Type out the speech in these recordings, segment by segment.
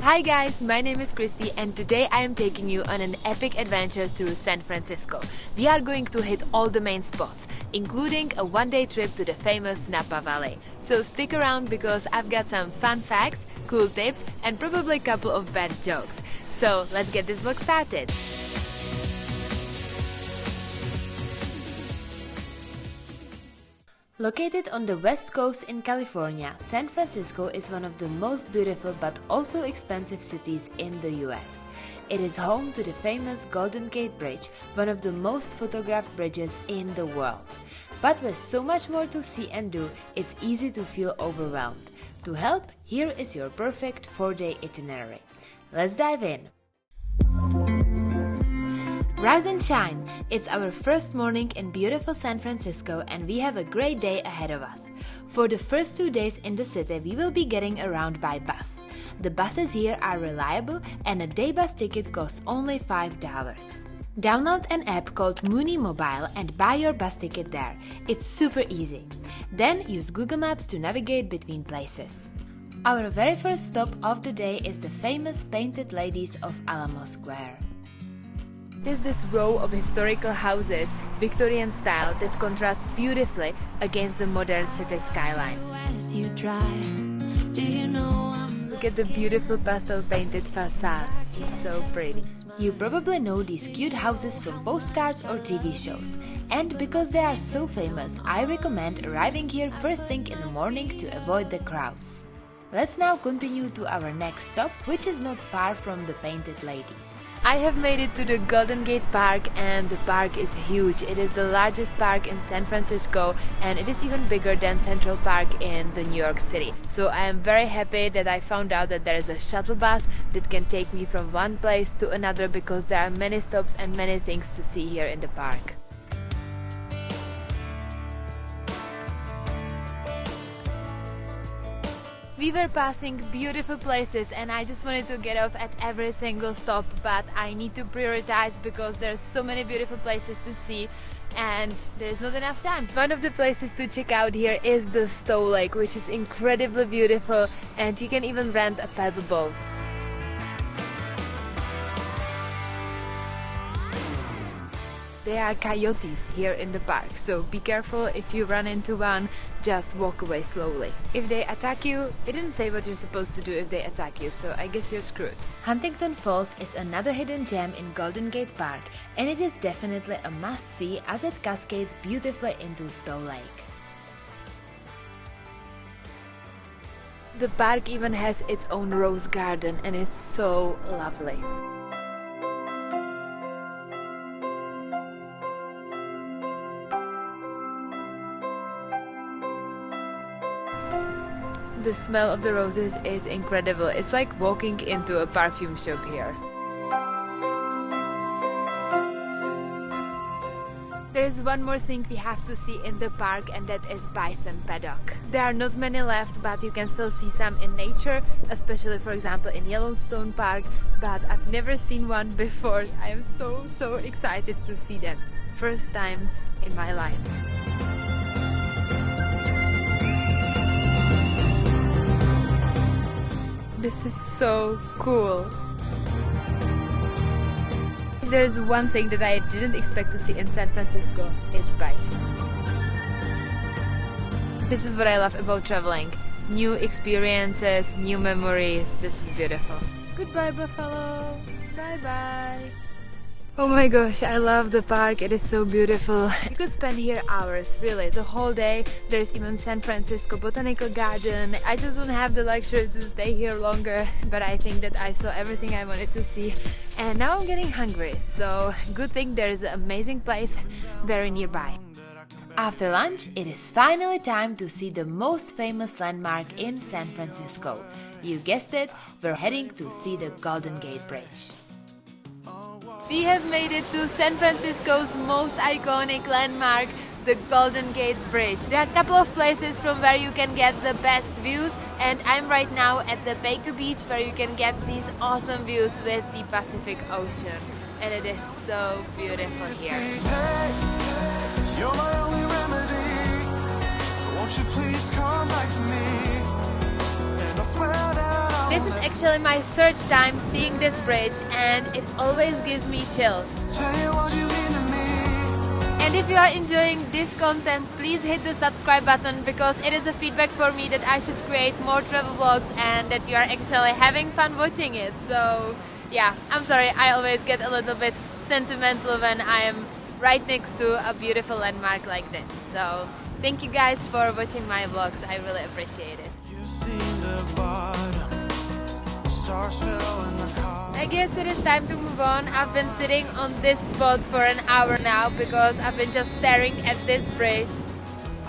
Hi guys, my name is Christy and today I am taking you on an epic adventure through San Francisco. We are going to hit all the main spots, including a one-day trip to the famous Napa Valley. So stick around because I've got some fun facts, cool tips and probably a couple of bad jokes. So let's get this vlog started. Located on the west coast in California, San Francisco is one of the most beautiful but also expensive cities in the US. It is home to the famous Golden Gate Bridge, one of the most photographed bridges in the world. But with so much more to see and do, it's easy to feel overwhelmed. To help, here is your perfect 4-day itinerary. Let's dive in. Rise and shine! It's our first morning in beautiful San Francisco and we have a great day ahead of us. For the first 2 days in the city, we will be getting around by bus. The buses here are reliable and a day bus ticket costs only $5. Download an app called Muir Mobile and buy your bus ticket there. It's super easy. Then use Google Maps to navigate between places. Our very first stop of the day is the famous Painted Ladies of Alamo Square. There's this row of historical houses, Victorian style, that contrasts beautifully against the modern city skyline. Look at the beautiful pastel painted facade, it's so pretty. You probably know these cute houses from postcards or TV shows. And because they are so famous, I recommend arriving here first thing in the morning to avoid the crowds. Let's now continue to our next stop, which is not far from the Painted Ladies. I have made it to the Golden Gate Park and the park is huge. It is the largest park in San Francisco and it is even bigger than Central Park in the New York City. So I am very happy that I found out that there is a shuttle bus that can take me from one place to another because there are many stops and many things to see here in the park. We were passing beautiful places and I just wanted to get off at every single stop, but I need to prioritize because there's so many beautiful places to see and there's not enough time. One of the places to check out here is the Stowe Lake, which is incredibly beautiful and you can even rent a paddle boat. There are coyotes here in the park, so be careful if you run into one, just walk away slowly. If they attack you, it didn't say what you're supposed to do if they attack you, so I guess you're screwed. Huntington Falls is another hidden gem in Golden Gate Park, and it is definitely a must-see as it cascades beautifully into Stowe Lake. The park even has its own rose garden, and it's so lovely. The smell of the roses is incredible. It's like walking into a perfume shop here. There is one more thing we have to see in the park and that is bison paddock. There are not many left, but you can still see some in nature, especially for example in Yellowstone Park, but I've never seen one before. I am so excited to see them. First time in my life. This is so cool. If there's one thing that I didn't expect to see in San Francisco, it's bison. This is what I love about traveling. New experiences, new memories. This is beautiful. Goodbye, buffaloes. Bye-bye. Oh my gosh, I love the park, it is so beautiful. You could spend here hours, really, the whole day. There's even San Francisco Botanical Garden. I just don't have the luxury to stay here longer, but I think that I saw everything I wanted to see. And now I'm getting hungry, so good thing there's an amazing place very nearby. After lunch, it is finally time to see the most famous landmark in San Francisco. You guessed it, we're heading to see the Golden Gate Bridge. We have made it to San Francisco's most iconic landmark, the Golden Gate Bridge. There are a couple of places from where you can get the best views, and I'm right now at the Baker Beach where you can get these awesome views with the Pacific Ocean. And it is so beautiful here. You're my only remedy. Won't you please come back to me? And I swear that I'll This is actually my third time seeing this bridge and it always gives me chills. And if you are enjoying this content, please hit the subscribe button because it is a feedback for me that I should create more travel vlogs and that you are actually having fun watching it. So yeah, I'm sorry, I always get a little bit sentimental when I am right next to a beautiful landmark like this. So thank you guys for watching my vlogs, I really appreciate it. I guess it is time to move on. I've been sitting on this spot for an hour now because I've been just staring at this bridge.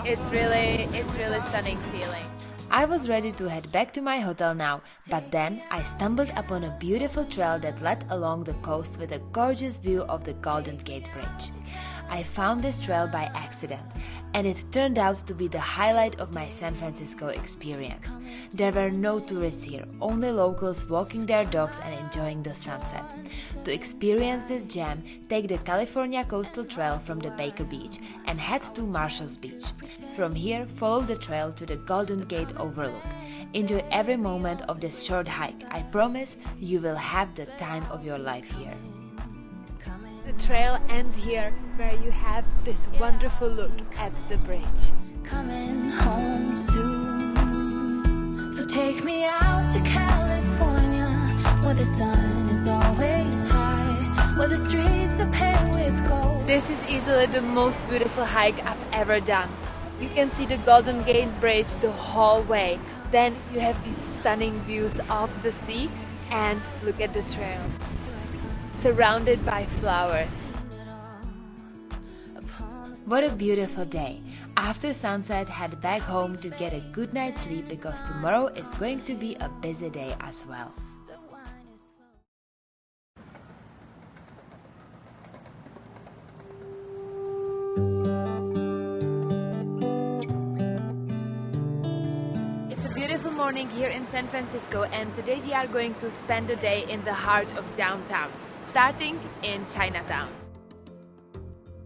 It's really stunning feeling. I was ready to head back to my hotel now, but then I stumbled upon a beautiful trail that led along the coast with a gorgeous view of the Golden Gate Bridge. I found this trail by accident, and it turned out to be the highlight of my San Francisco experience. There were no tourists here, only locals walking their dogs and enjoying the sunset. To experience this gem, take the California Coastal Trail from the Baker Beach and head to Marshall's Beach. From here, follow the trail to the Golden Gate Overlook. Enjoy every moment of this short hike. I promise you will have the time of your life here. The trail ends here, where you have this wonderful look at the bridge. Coming home soon, so take me out to California, where the sun is always high, where the streets are paved with gold. This is easily the most beautiful hike I've ever done. You can see the Golden Gate Bridge the whole way. Then you have these stunning views of the sea and look at the trails. Surrounded by flowers. What a beautiful day. After sunset, head back home to get a good night's sleep because tomorrow is going to be a busy day as well. It's a beautiful morning here in San Francisco, and today we are going to spend the day in the heart of downtown, starting in Chinatown.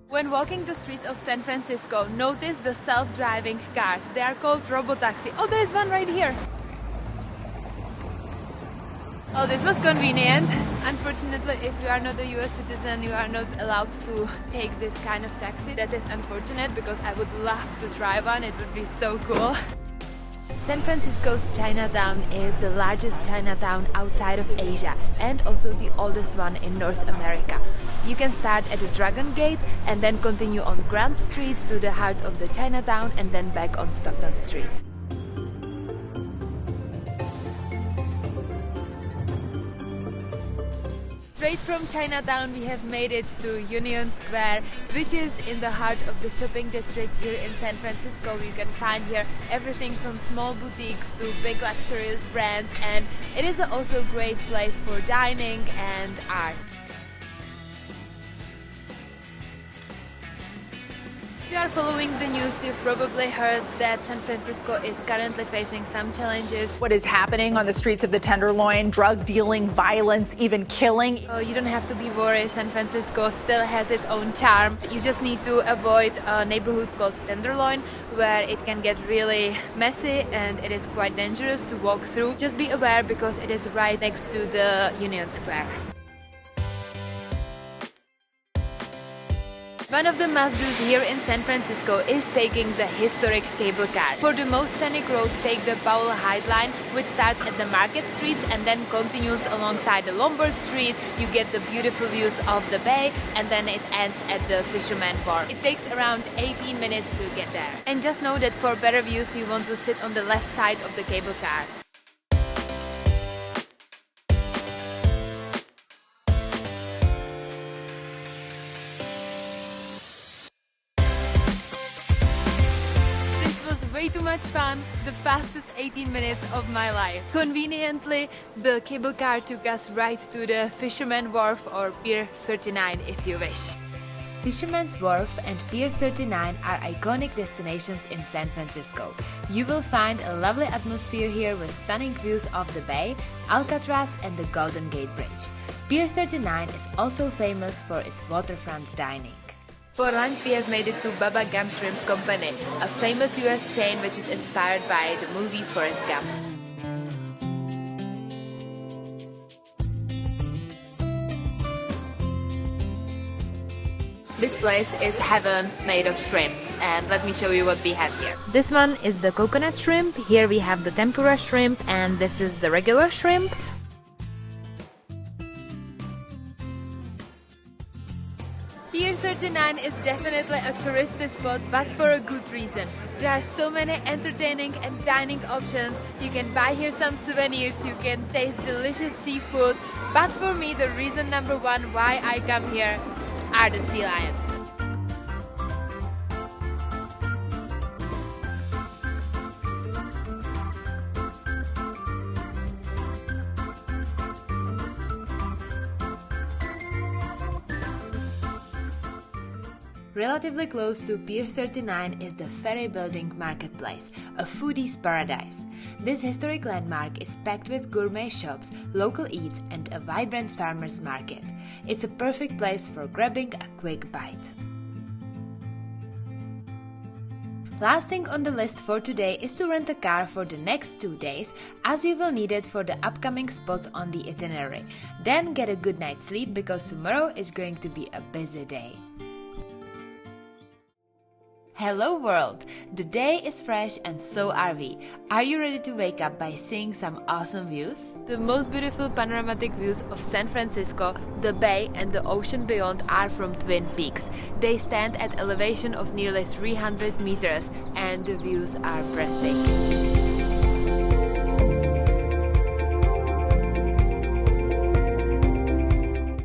When walking the streets of San Francisco, notice the self-driving cars. They are called robotaxi. Oh, there is one right here. Oh, this was convenient. Unfortunately, if you are not a US citizen, you are not allowed to take this kind of taxi. That is unfortunate because I would love to try one. It would be so cool. San Francisco's Chinatown is the largest Chinatown outside of Asia and also the oldest one in North America. You can start at the Dragon Gate and then continue on Grand Street to the heart of the Chinatown and then back on Stockton Street. Straight from Chinatown we have made it to Union Square, which is in the heart of the shopping district here in San Francisco. You can find here everything from small boutiques to big luxurious brands, and it is also a great place for dining and art. If you are following the news, you've probably heard that San Francisco is currently facing some challenges. What is happening on the streets of the Tenderloin? Drug dealing, violence, even killing. Oh, you don't have to be worried. San Francisco still has its own charm. You just need to avoid a neighborhood called Tenderloin, where it can get really messy and it is quite dangerous to walk through. Just be aware because it is right next to the Union Square. One of the must-dos here in San Francisco is taking the historic cable car. For the most scenic road, take the Powell Line, which starts at the Market Streets and then continues alongside the Lombard Street. You get the beautiful views of the bay and then it ends at the Fisherman Wharf. It takes around 18 minutes to get there. And just know that for better views, you want to sit on the left side of the cable car. Way too much fun, the fastest 18 minutes of my life. Conveniently, the cable car took us right to the Fisherman Wharf or Pier 39 if you wish. Fisherman's Wharf and Pier 39 are iconic destinations in San Francisco. You will find a lovely atmosphere here with stunning views of the bay, Alcatraz and the Golden Gate Bridge. Pier 39 is also famous for its waterfront dining. For lunch we have made it to Baba Gump Shrimp Company, a famous US chain which is inspired by the movie Forrest Gump. This place is heaven made of shrimps, and let me show you what we have here. This one is the coconut shrimp, here we have the tempura shrimp, and this is the regular shrimp. Pier 39 is definitely a touristy spot, but for a good reason. There are so many entertaining and dining options. You can buy here some souvenirs, you can taste delicious seafood, but for me the reason number one why I come here are the sea lions. Relatively close to Pier 39 is the Ferry Building Marketplace, a foodie's paradise. This historic landmark is packed with gourmet shops, local eats, and a vibrant farmers market. It's a perfect place for grabbing a quick bite. Last thing on the list for today is to rent a car for the next 2 days, as you will need it for the upcoming spots on the itinerary. Then get a good night's sleep because tomorrow is going to be a busy day. Hello world! The day is fresh and so are we. Are you ready to wake up by seeing some awesome views? The most beautiful panoramic views of San Francisco, the bay and the ocean beyond are from Twin Peaks. They stand at elevation of nearly 300 meters and the views are breathtaking.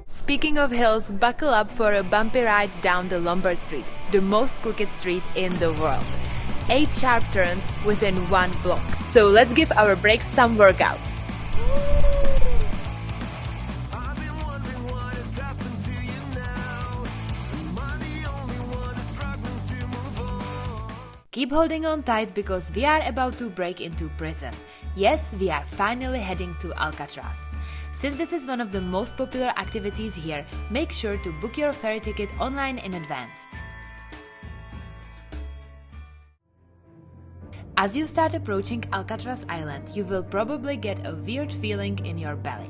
Speaking of hills, buckle up for a bumpy ride down the Lombard Street, the most crooked street in the world. 8 sharp turns within 1 block. So let's give our brakes some workout. Keep holding on tight because we are about to break into prison. Yes, we are finally heading to Alcatraz. Since this is one of the most popular activities here, make sure to book your ferry ticket online in advance. As you start approaching Alcatraz Island, you will probably get a weird feeling in your belly.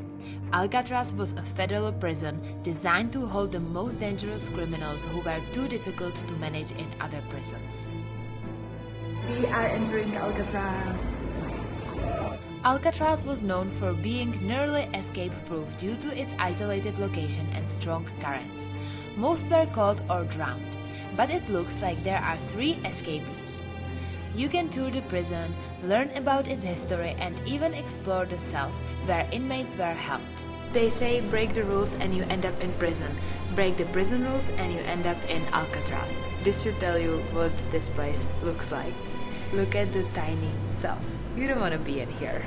Alcatraz was a federal prison designed to hold the most dangerous criminals who were too difficult to manage in other prisons. We are entering Alcatraz. Alcatraz was known for being nearly escape-proof due to its isolated location and strong currents. Most were caught or drowned, but it looks like there are 3 escapees. You can tour the prison, learn about its history, and even explore the cells where inmates were held. They say break the rules and you end up in prison. Break the prison rules and you end up in Alcatraz. This should tell you what this place looks like. Look at the tiny cells. You don't want to be in here.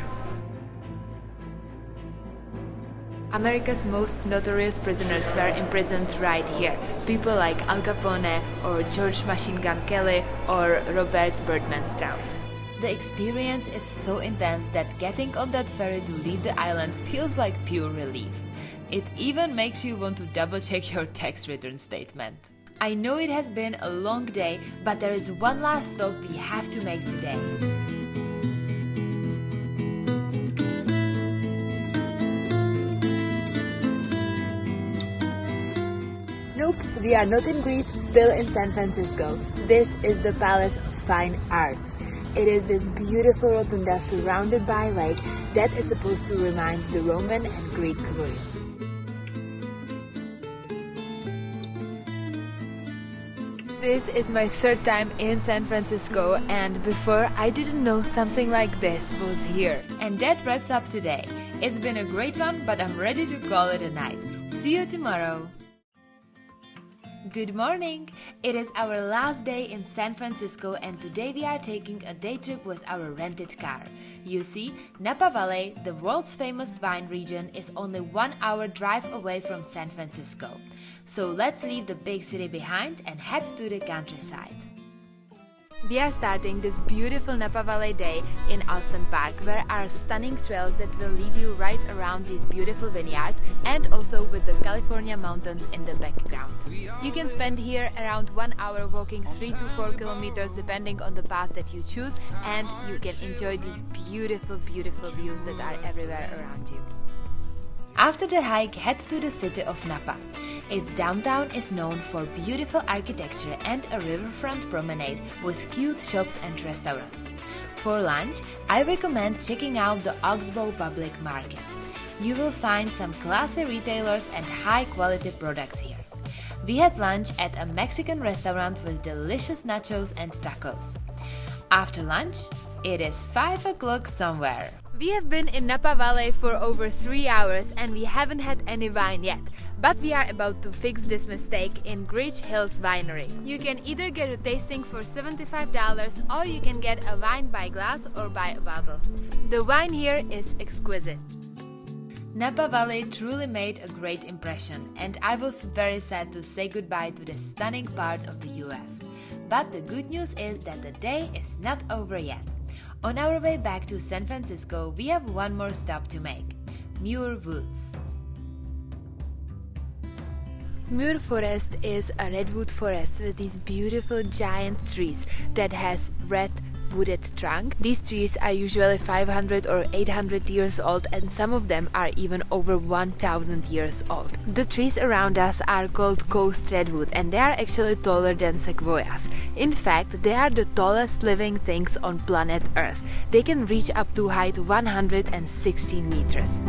America's most notorious prisoners were imprisoned right here. People like Al Capone or George Machine Gun Kelly or Robert Birdman Stroud. The experience is so intense that getting on that ferry to leave the island feels like pure relief. It even makes you want to double-check your tax return statement. I know it has been a long day, but there is one last stop we have to make today. Nope, we are not in Greece, still in San Francisco. This is the Palace of Fine Arts. It is this beautiful rotunda surrounded by a lake that is supposed to remind the Roman and Greek ruins. This is my 3rd time in San Francisco, and before I didn't know something like this was here. And that wraps up today. It's been a great one, but I'm ready to call it a night. See you tomorrow. Good morning! It is our last day in San Francisco and today we are taking a day trip with our rented car. You see, Napa Valley, the world's famous wine region, is only 1 hour drive away from San Francisco. So let's leave the big city behind and head to the countryside. We are starting this beautiful Napa Valley day in Alston Park, where are stunning trails that will lead you right around these beautiful vineyards and also with the California mountains in the background. You can spend here around 1 hour walking 3 to 4 kilometers depending on the path that you choose, and you can enjoy these beautiful views that are everywhere around you. After the hike, head to the city of Napa. Its downtown is known for beautiful architecture and a riverfront promenade with cute shops and restaurants. For lunch, I recommend checking out the Oxbow Public Market. You will find some classy retailers and high-quality products here. We had lunch at a Mexican restaurant with delicious nachos and tacos. After lunch, it is 5 o'clock somewhere. We have been in Napa Valley for over 3 hours and we haven't had any wine yet, but we are about to fix this mistake in Gritch Hills Winery. You can either get a tasting for $75 or you can get a wine by glass or by a bottle. The wine here is exquisite. Napa Valley truly made a great impression and I was very sad to say goodbye to this stunning part of the US. But the good news is that the day is not over yet. On our way back to San Francisco, we have one more stop to make, Muir Woods. Muir Forest is a redwood forest with these beautiful giant trees that has red wooded trunk. These trees are usually 500 or 800 years old and some of them are even over 1000 years old. The trees around us are called coast redwood and they are actually taller than sequoias. In fact, they are the tallest living things on planet Earth. They can reach up to height 116 meters.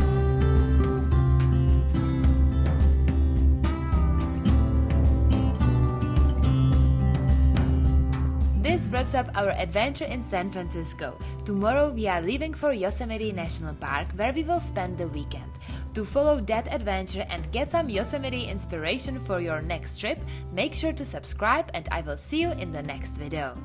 This wraps up our adventure in San Francisco. Tomorrow we are leaving for Yosemite National Park where we will spend the weekend. To follow that adventure and get some Yosemite inspiration for your next trip, make sure to subscribe and I will see you in the next video.